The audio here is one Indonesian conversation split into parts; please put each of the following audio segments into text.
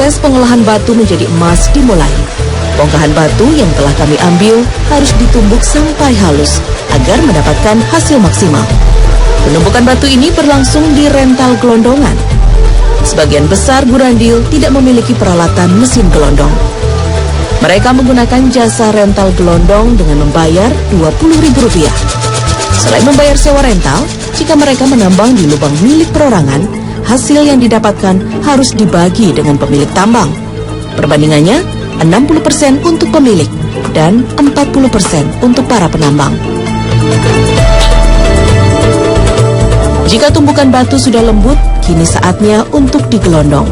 Proses pengolahan batu menjadi emas dimulai. Bongkahan batu yang telah kami ambil harus ditumbuk sampai halus agar mendapatkan hasil maksimal. Penumbukan batu ini berlangsung di rental gelondongan. Sebagian besar gurandil tidak memiliki peralatan mesin gelondong. Mereka menggunakan jasa rental gelondong dengan membayar Rp20.000. Selain membayar sewa rental, jika mereka menambang di lubang milik perorangan, hasil yang didapatkan harus dibagi dengan pemilik tambang. Perbandingannya 60% untuk pemilik dan 40% untuk para penambang. Jika tumbukan batu sudah lembut, kini saatnya untuk digelondong.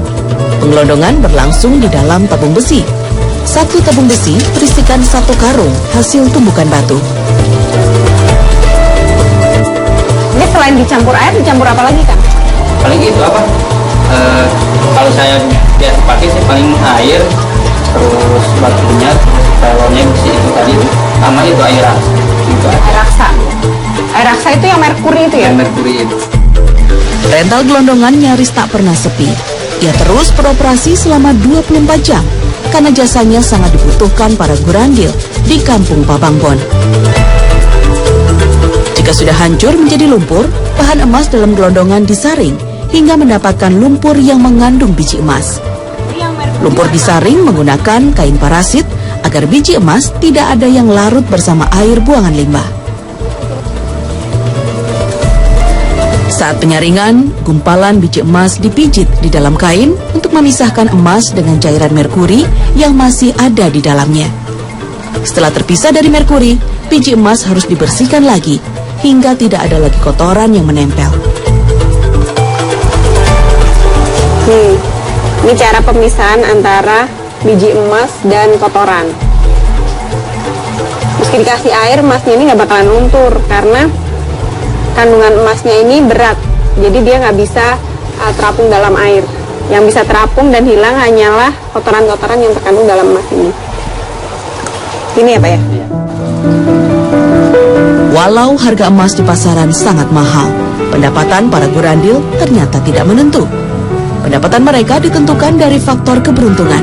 Penggelondongan berlangsung di dalam tabung besi. Satu tabung besi berisikan 1 karung hasil tumbukan batu. Ini selain dicampur air, dicampur apa lagi, Kang? Paling itu apa? Kalau saya biasa pakai sih paling air, terus batunya, telurnya besi itu tadi, sama itu air raksa. Air raksa. Air raksa itu yang merkuri itu ya? Yang merkuri itu. Rental gelondongan nyaris tak pernah sepi. Ia terus beroperasi selama 24 jam karena jasanya sangat dibutuhkan para gurandil di Kampung Pabangbon. Jika sudah hancur menjadi lumpur, bahan emas dalam gelondongan disaring hingga mendapatkan lumpur yang mengandung biji emas. Lumpur disaring menggunakan kain parasit agar biji emas tidak ada yang larut bersama air buangan limbah. Saat penyaringan, gumpalan biji emas dipijit di dalam kain untuk memisahkan emas dengan cairan merkuri yang masih ada di dalamnya. Setelah terpisah dari merkuri, biji emas harus dibersihkan lagi hingga tidak ada lagi kotoran yang menempel. Ini cara pemisahan antara biji emas dan kotoran. Meski dikasih air, emasnya ini nggak bakalan luntur karena kandungan emasnya ini berat. Jadi dia nggak bisa terapung dalam air. Yang bisa terapung dan hilang hanyalah kotoran-kotoran yang terkandung dalam emas ini. Ini ya Pak ya? Walau harga emas di pasaran sangat mahal, pendapatan para gurandil ternyata tidak menentu. Pendapatan mereka ditentukan dari faktor keberuntungan.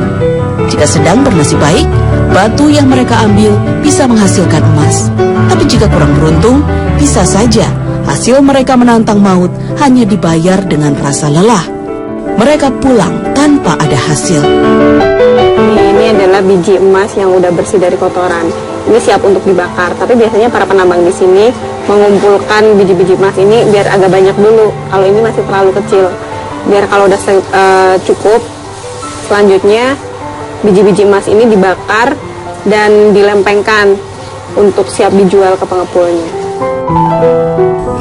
Jika sedang bernasib baik, batu yang mereka ambil bisa menghasilkan emas. Tapi jika kurang beruntung, bisa saja hasil mereka menantang maut hanya dibayar dengan rasa lelah. Mereka pulang tanpa ada hasil. Ini adalah biji emas yang udah bersih dari kotoran. Ini siap untuk dibakar, tapi biasanya para penambang di sini mengumpulkan biji-biji emas ini biar agak banyak dulu. Kalau ini masih terlalu kecil, biar kalau udah cukup, selanjutnya biji-biji emas ini dibakar dan dilempengkan untuk siap dijual ke pengepulnya.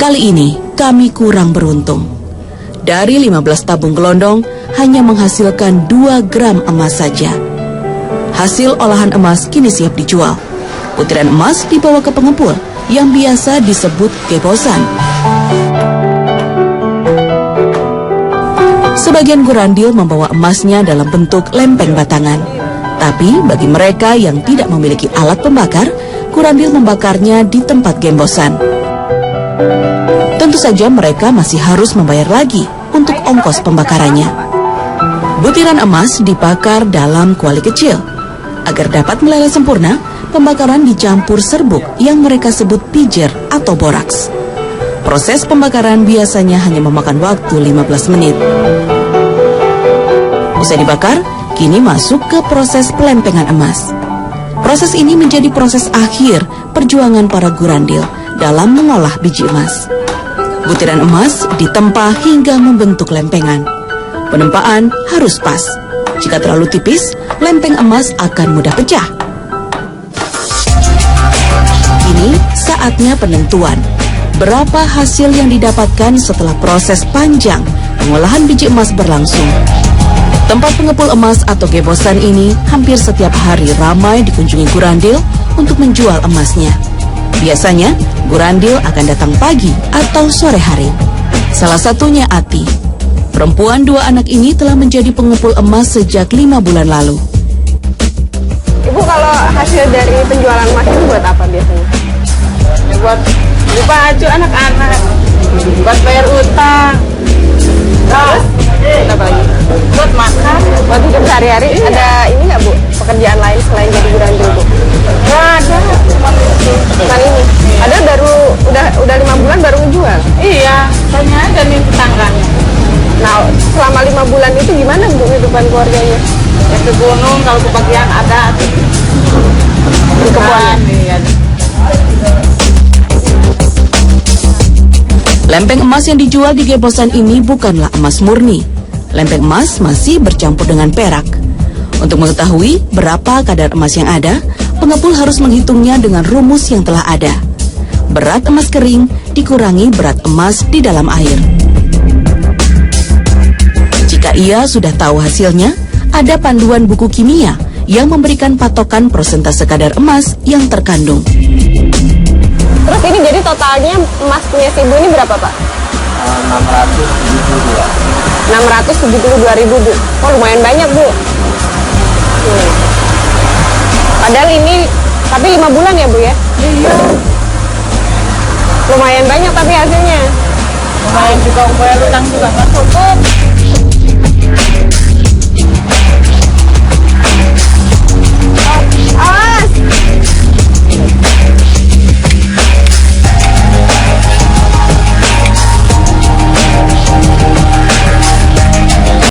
Kali ini kami kurang beruntung. Dari 15 tabung gelondong hanya menghasilkan 2 gram emas saja. Hasil olahan emas kini siap dijual. Butiran emas dibawa ke pengepul yang biasa disebut gebosan. Sebagian gurandil membawa emasnya dalam bentuk lempeng batangan. Tapi bagi mereka yang tidak memiliki alat pembakar, gurandil membakarnya di tempat gembosan. Tentu saja mereka masih harus membayar lagi untuk ongkos pembakarannya. Butiran emas dibakar dalam kuali kecil. Agar dapat meleleh sempurna, pembakaran dicampur serbuk yang mereka sebut pijer atau boraks. Proses pembakaran biasanya hanya memakan waktu 15 menit. Usai dibakar, kini masuk ke proses pelempengan emas. Proses ini menjadi proses akhir perjuangan para gurandil dalam mengolah biji emas. Butiran emas ditempa hingga membentuk lempengan. Penempaan harus pas. Jika terlalu tipis, lempeng emas akan mudah pecah. Kini saatnya penentuan. Berapa hasil yang didapatkan setelah proses panjang pengolahan biji emas berlangsung. Tempat pengepul emas atau gebosan ini hampir setiap hari ramai dikunjungi gurandil untuk menjual emasnya. Biasanya, gurandil akan datang pagi atau sore hari. Salah satunya Ati. Perempuan 2 anak ini telah menjadi pengepul emas sejak 5 bulan lalu. Ibu, kalau hasil dari penjualan emas itu buat apa biasanya? Buat beli baju anak-anak, buat bayar utang. Terus? Apa lagi? buat makan. Buat hidup sehari-hari. Ada ini nggak Bu? Pekerjaan lain selain jadi buranti Bu? Nggak ada, cuma itu. Bukan ini. Ada baru udah 5 bulan baru ngejual. Iya, tanya aja nih tetangganya. Nah, selama 5 bulan itu gimana Bu kehidupan keluarganya? Ya ke gunung kalau kebagian ada Di kebun. Iya. Lempeng emas yang dijual di Gebosan ini bukanlah emas murni. Lempeng emas masih bercampur dengan perak. Untuk mengetahui berapa kadar emas yang ada, pengepul harus menghitungnya dengan rumus yang telah ada. Berat emas kering dikurangi berat emas di dalam air. Jika ia sudah tahu hasilnya, ada panduan buku kimia yang memberikan patokan persentase kadar emas yang terkandung. Terus ini jadi totalnya emas punya si Ibu ini berapa Pak? 672.000 Bu. Oh lumayan banyak Bu. Padahal ini tapi 5 bulan ya Bu ya? Iya. Lumayan banyak tapi hasilnya. Lumayan juga upaya lutang juga nggak cukup.